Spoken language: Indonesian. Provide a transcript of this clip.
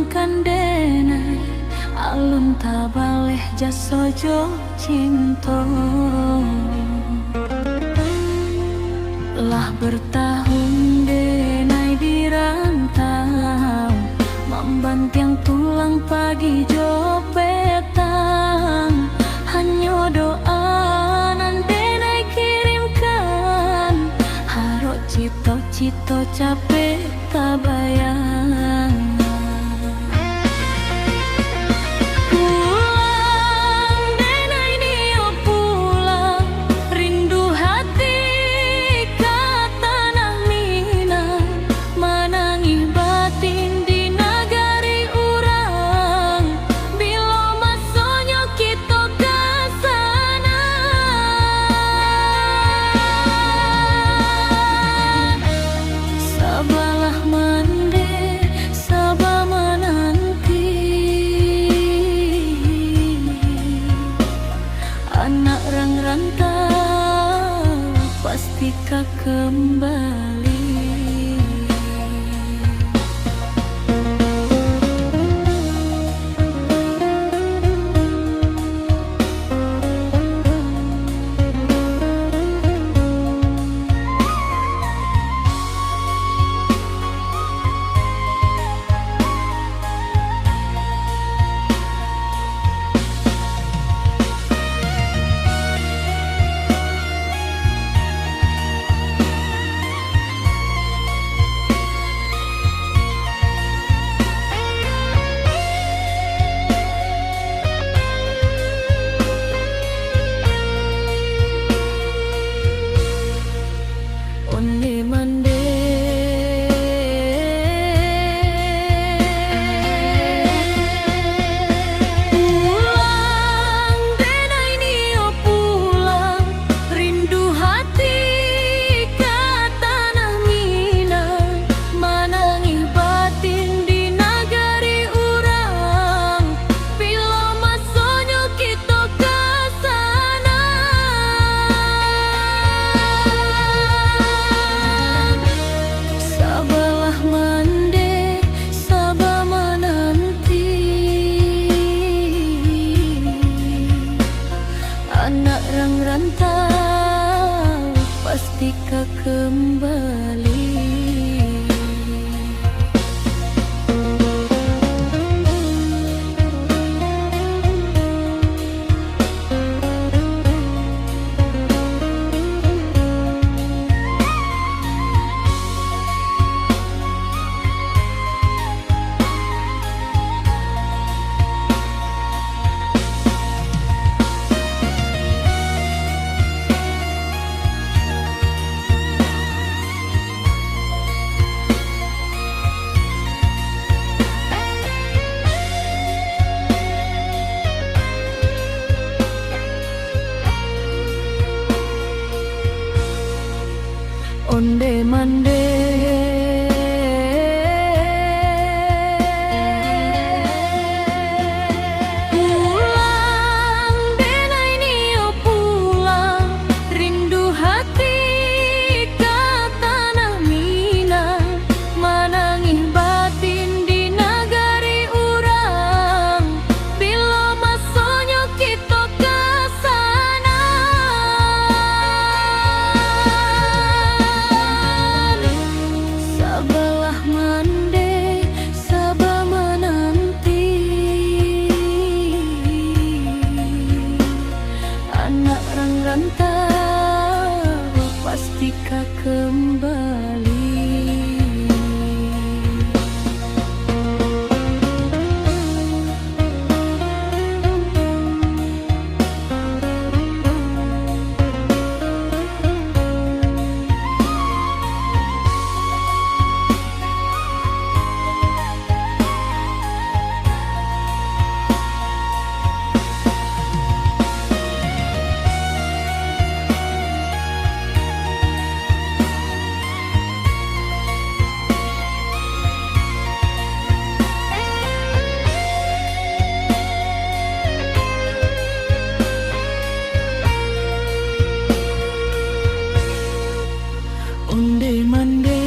kandena alun tabaleh jasojo cinta. Lah bertahun denai di rantau, membantiang tulang pagi jo petang. Hanya doa nan denai kirimkan, harok cito-cito capek tak bayang. Anak rang rantau pastikah kembali. Onde mande pulang, denai nio pulang, rindu hati ka tanah Minang, manangih batin di nagari urang, bila masonyo kita ke sana. Sabalah mande, sabah menanti, anak rang rantau pastikah kembali. Onde mande pulang, denai nio pulang, rindu hati ka tanah Minang, manangih batin di nagari urang, bila masonyo kita ke sana. Sabalah mande, sabah menanti, anak rang rantau pastikah kembali. Onde mande